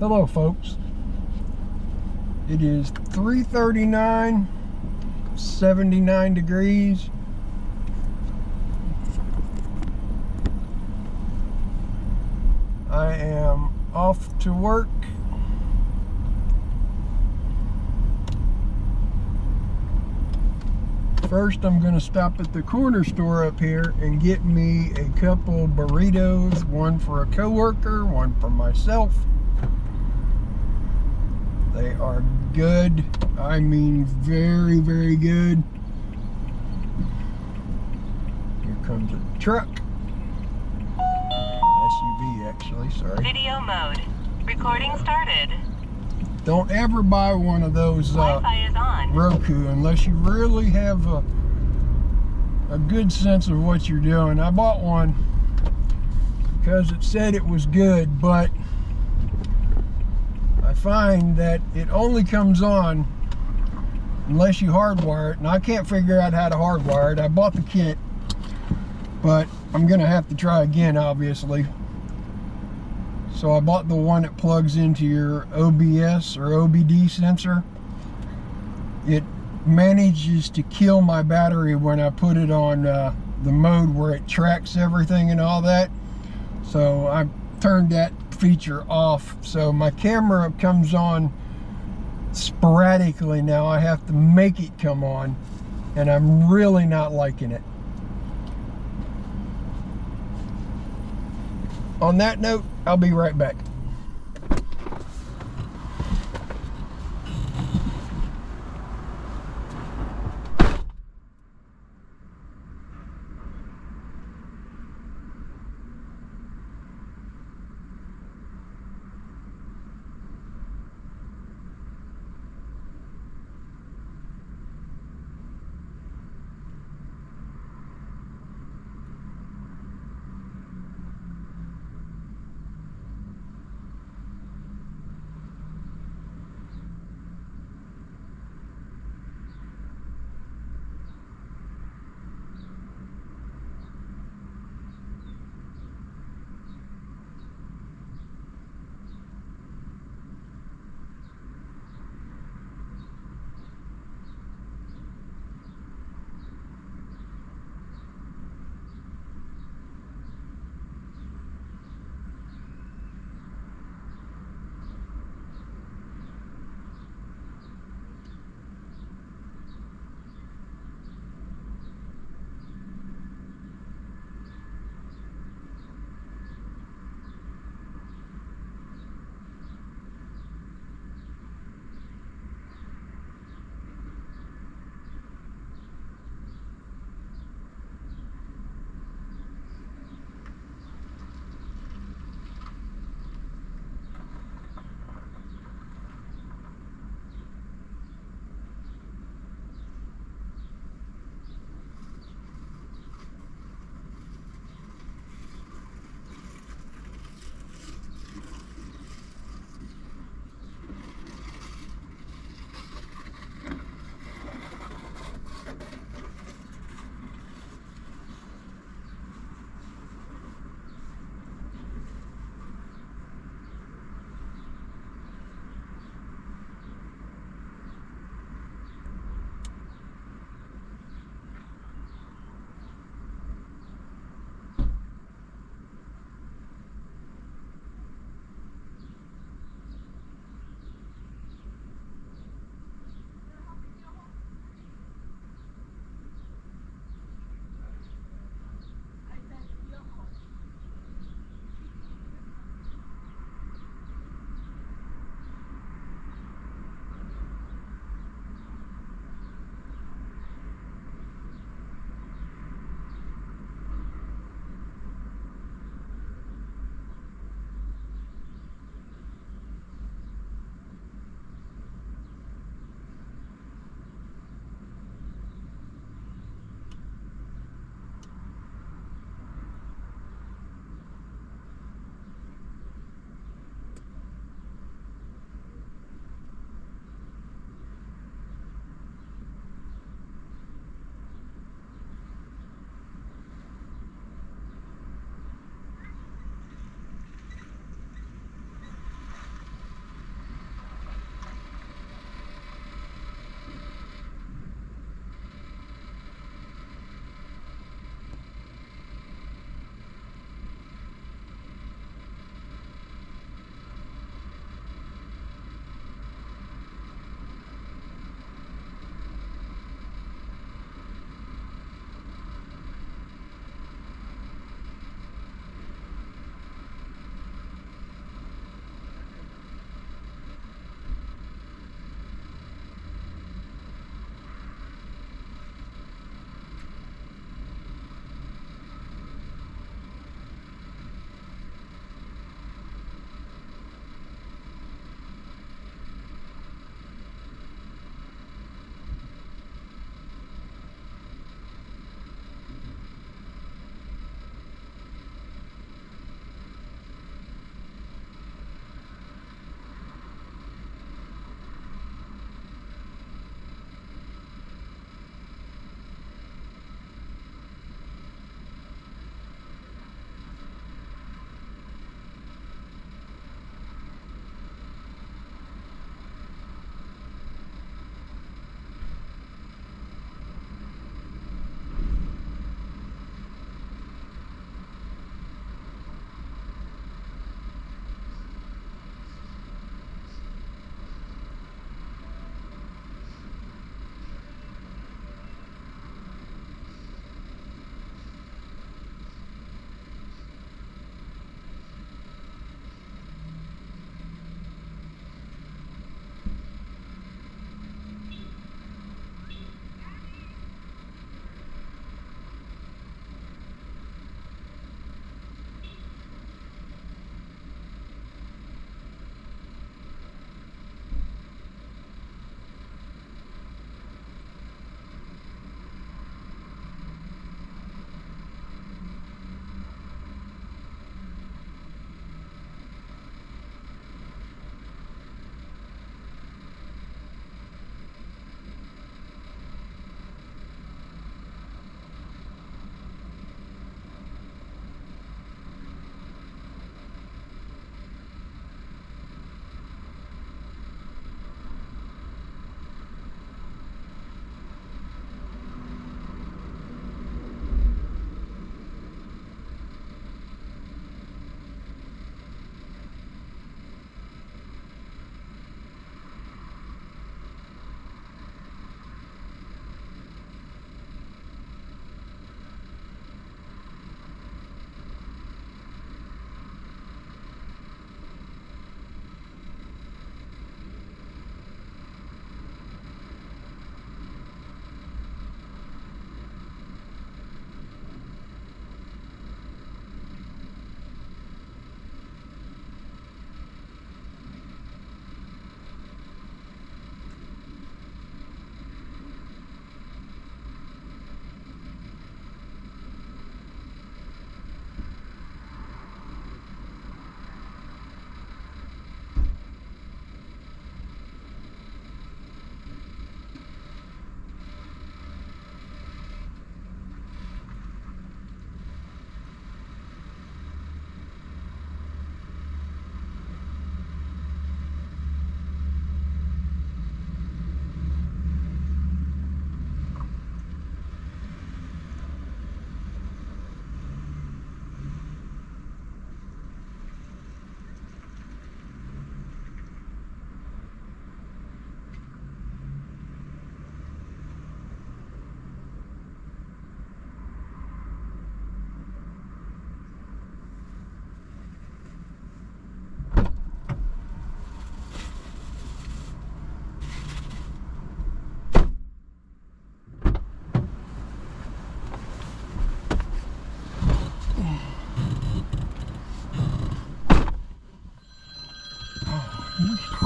Hello folks, it is 3:39, 79 degrees. I am off to work. First, I'm going to stop at the corner store up here and get me a couple burritos, one for a coworker, one for myself. They are good. I mean, very, very good. Here comes a truck. SUV, actually, sorry. Video mode. Recording started. Don't ever buy one of those Wi-Fi is on. Roku unless you really have a good sense of what you're doing. I bought one because it said it was good, but I find that it only comes on unless you hardwire it, and I can't figure out how to hardwire it. I bought the kit, but I'm gonna have to try again, obviously. So I bought the one that plugs into your OBS or OBD sensor. It manages to kill my battery when I put it on the mode where it tracks everything and all that. So I turned that feature off, so my camera comes on sporadically now. I have to make it come on, and I'm really not liking it. On that note, I'll be right back.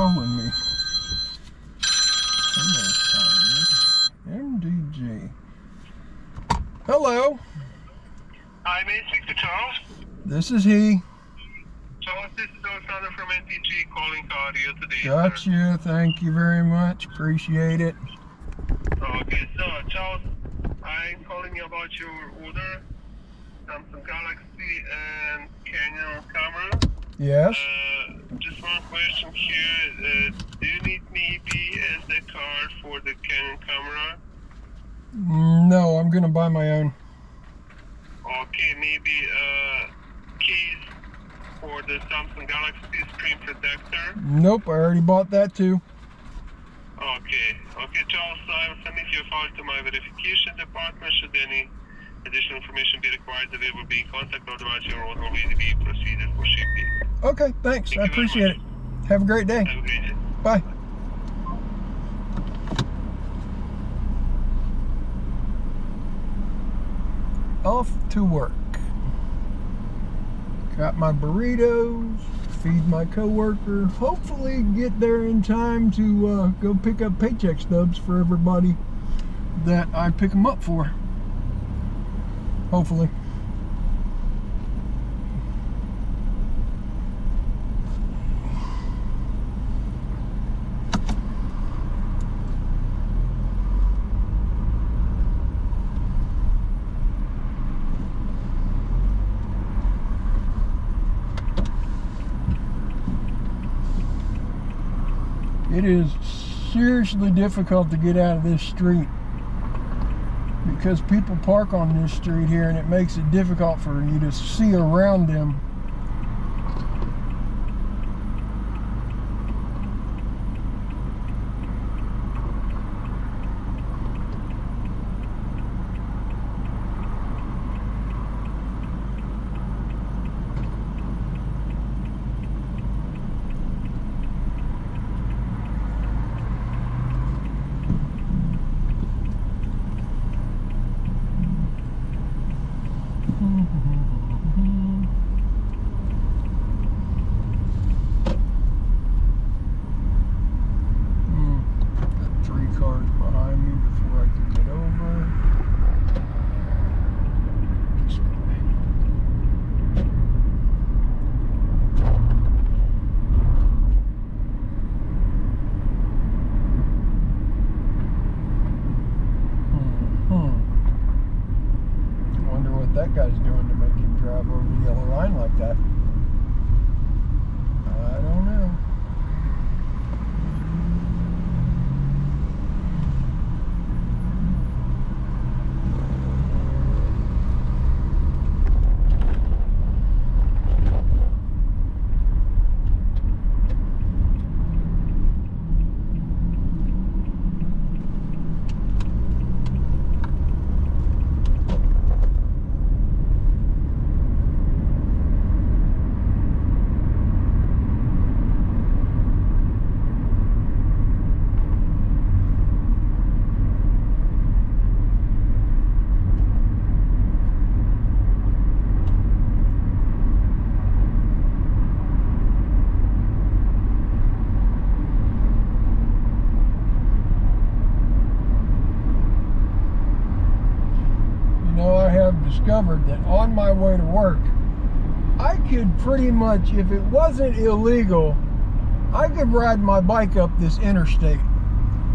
calling me? Somebody's calling me. MDG. Hello. Hi, may I speak to Charles? This is he. Charles, this is Alexander from NTG calling to audio today. Got you. Thank you very much. Appreciate it. Okay, so Charles, I'm calling you about your order, Samsung Galaxy and Canon camera. Yes. Just one question here. Do you need maybe SD card for the Canon camera? No, I'm gonna buy my own. Okay, maybe case for the Samsung Galaxy screen protector. Nope, I already bought that too. Okay, Charles, I'm sending you a file to my verification department. Should any additional information be required, they will be in contact. Otherwise, your order will be proceeded for shipping. Okay, thanks. Thank I you very appreciate it. much. Have a great day. Have a great day. Bye. Off to work. Got my burritos, feed my coworker, hopefully get there in time to go pick up paycheck stubs for everybody that I pick them up for. Hopefully. It is seriously difficult to get out of this street because people park on this street here and it makes it difficult for you to see around them. Got 3 cars behind me before I can get over. This way. Wonder what that guy's doing to make him drive over the yellow line like that. I don't know. I have discovered that on my way to work, I could pretty much, if it wasn't illegal, I could ride my bike up this interstate.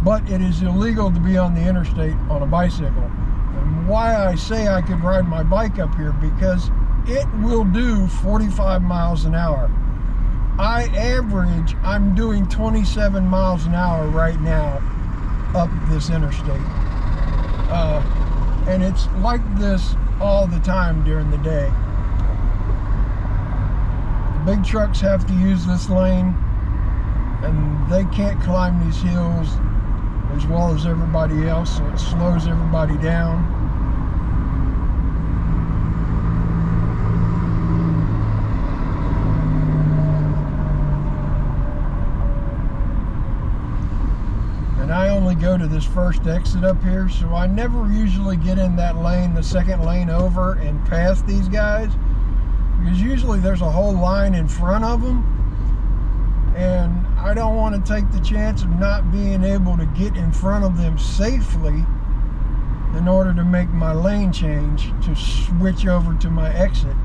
But it is illegal to be on the interstate on a bicycle. And why I say I could ride my bike up here, because it will do 45 miles an hour. I'm doing 27 miles an hour right now up this interstate. And it's like this all the time during the day. The big trucks have to use this lane, and they can't climb these hills as well as everybody else, so it slows everybody down. And I only go to this first exit up here, so I never usually get in that lane, the second lane over, and pass these guys, because usually there's a whole line in front of them, and I don't want to take the chance of not being able to get in front of them safely in order to make my lane change to switch over to my exit.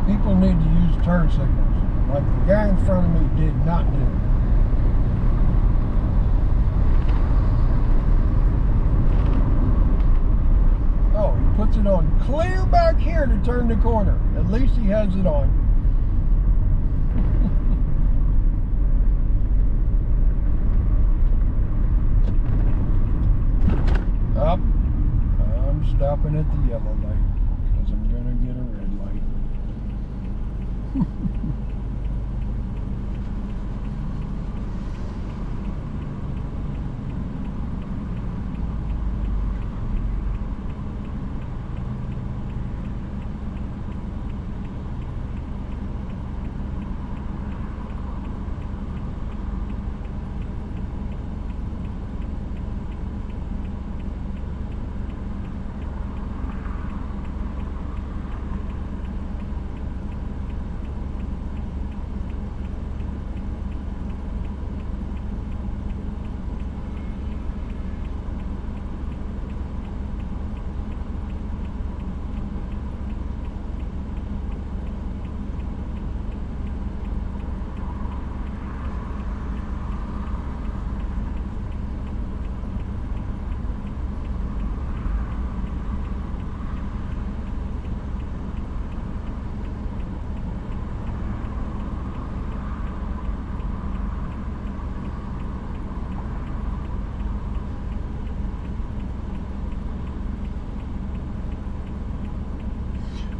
People need to use turn signals, like the guy in front of me did not do. Oh, he puts it on clear back here to turn the corner. At least he has it on. Up. I'm stopping at the yellow light because I'm going to get a red light.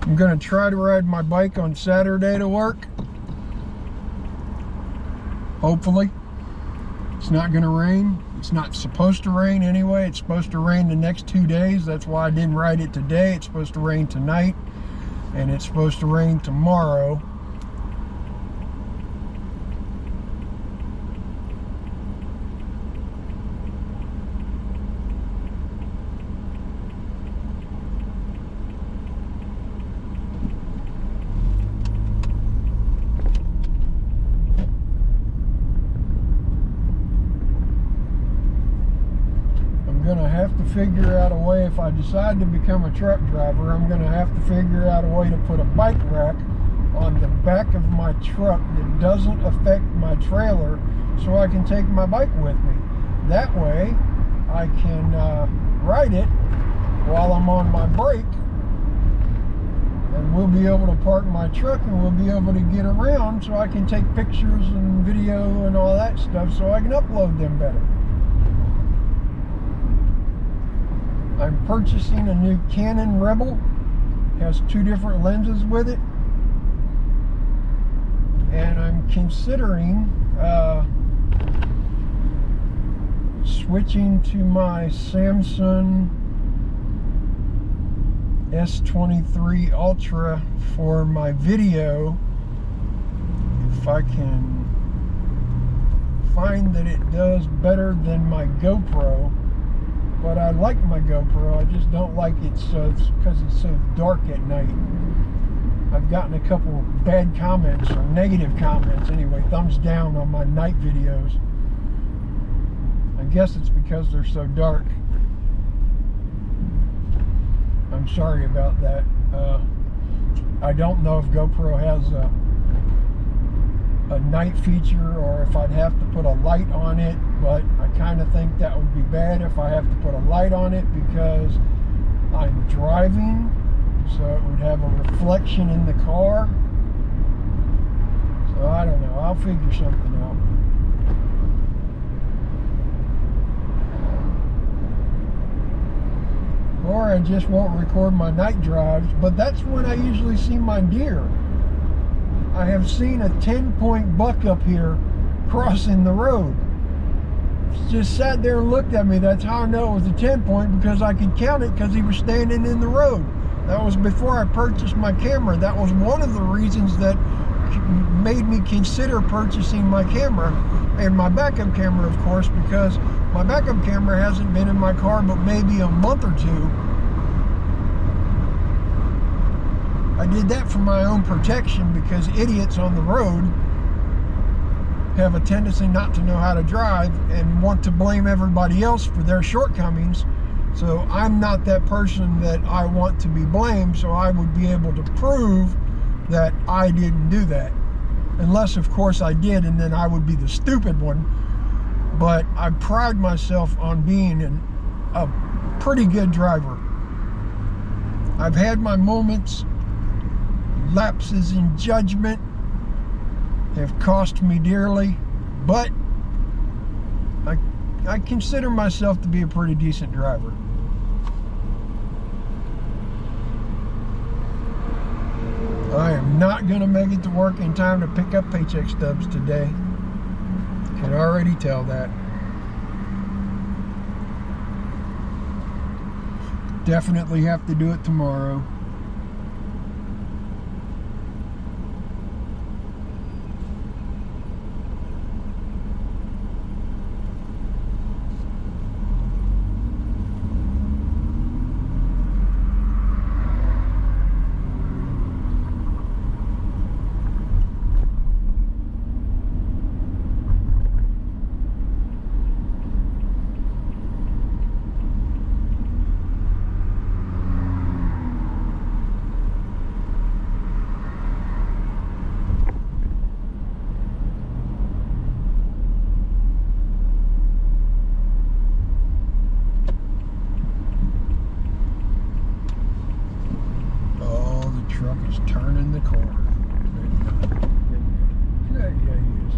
I'm going to try to ride my bike on Saturday to work. Hopefully. It's not going to rain. It's not supposed to rain anyway. It's supposed to rain the next 2 days. That's why I didn't ride it today. It's supposed to rain tonight. And it's supposed to rain tomorrow. I'm going to have to figure out a way, if I decide to become a truck driver, I'm going to have to figure out a way to put a bike rack on the back of my truck that doesn't affect my trailer so I can take my bike with me. That way I can ride it while I'm on my break, and we'll be able to park my truck and we'll be able to get around so I can take pictures and video and all that stuff so I can upload them better. I'm purchasing a new Canon Rebel. It has 2 different lenses with it. And I'm considering switching to my Samsung S23 Ultra for my video, if I can find that it does better than my GoPro. But I like my GoPro, I just don't like it because it's so dark at night. I've gotten a couple bad comments, or negative comments anyway, thumbs down on my night videos. I guess it's because they're so dark. I'm I'm sorry about that. I don't know if GoPro has a night feature or if I'd have to put a light on it, but I kind of think that would be bad if I have to put a light on it because I'm driving, so it would have a reflection in the car. So I don't know, I'll figure something out. Or I just won't record my night drives, but that's when I usually see my deer. I have seen a 10-point buck up here crossing the road. Just sat there and looked at me. That's how I know it was a 10-point, because I could count it because he was standing in the road. That was before I purchased my camera. That was one of the reasons that made me consider purchasing my camera and my backup camera, of course, because my backup camera hasn't been in my car but maybe a month or two. I did that for my own protection because idiots on the road have a tendency not to know how to drive and want to blame everybody else for their shortcomings. So I'm not that person that I want to be blamed, so I would be able to prove that I didn't do that. Unless, of course, I did, and then I would be the stupid one. But I pride myself on being a pretty good driver. I've had my moments. Lapses in judgment have cost me dearly, but I consider myself to be a pretty decent driver. I am not going to make it to work in time to pick up paycheck stubs today. Can already tell that. Definitely have to do it tomorrow. Turning the corner. Yeah, he is.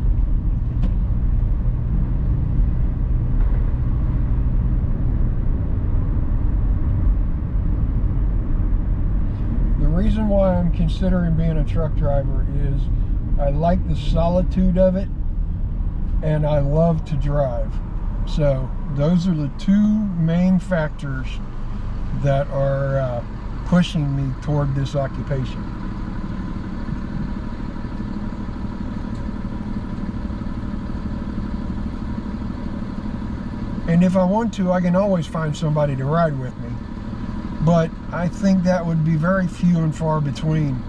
The reason why I'm considering being a truck driver is I like the solitude of it and I love to drive. So those are the two main factors that are pushing me toward this occupation. And if I want to, I can always find somebody to ride with me. But I think that would be very few and far between.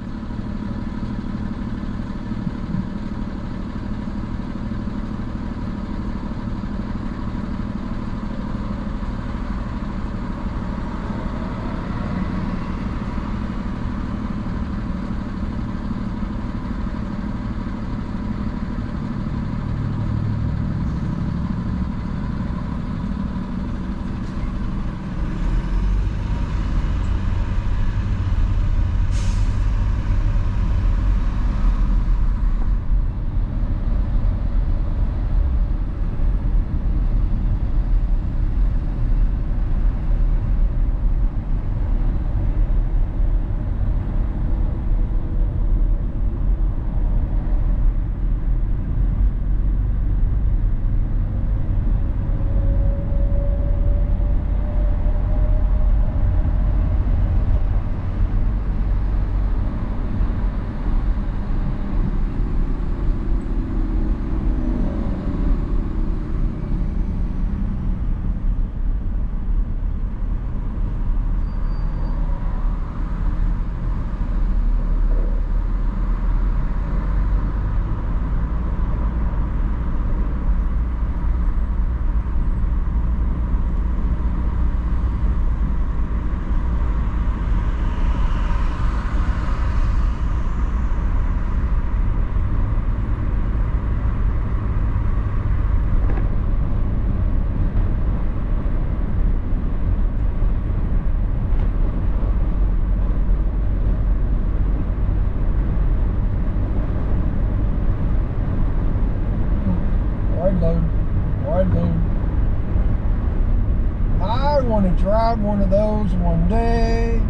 those one day.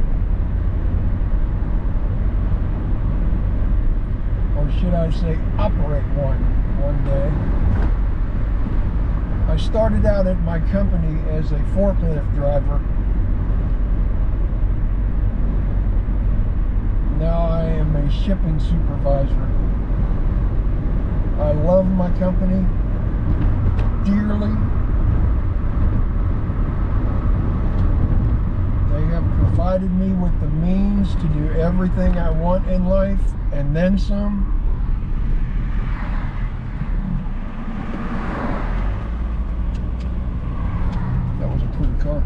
Or should I say operate one day. I started out at my company as a forklift driver. Now I am a shipping supervisor. I love my company dearly. They have provided me with the means to do everything I want in life and then some. That was a pretty car.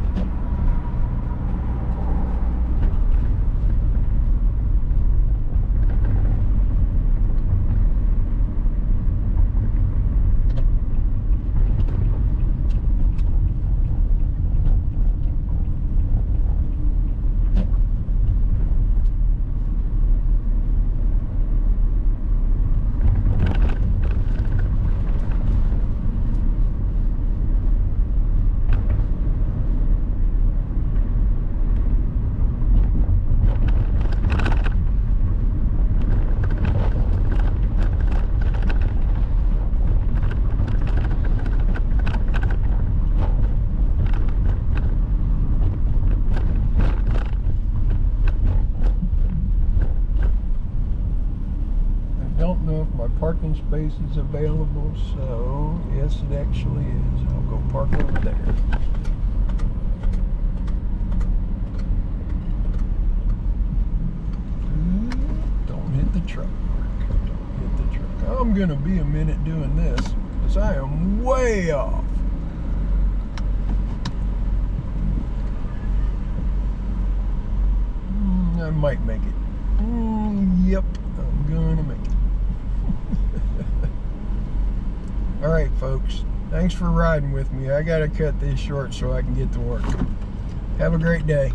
Don't know if my parking space is available, so yes, it actually is. I'll go park over there. Don't hit the truck. Don't hit the truck. I'm gonna be a minute doing this because I am way off. I might make it. Yep, I'm gonna make it. All right, folks. Thanks for riding with me. I gotta cut this short so I can get to work. Have a great day.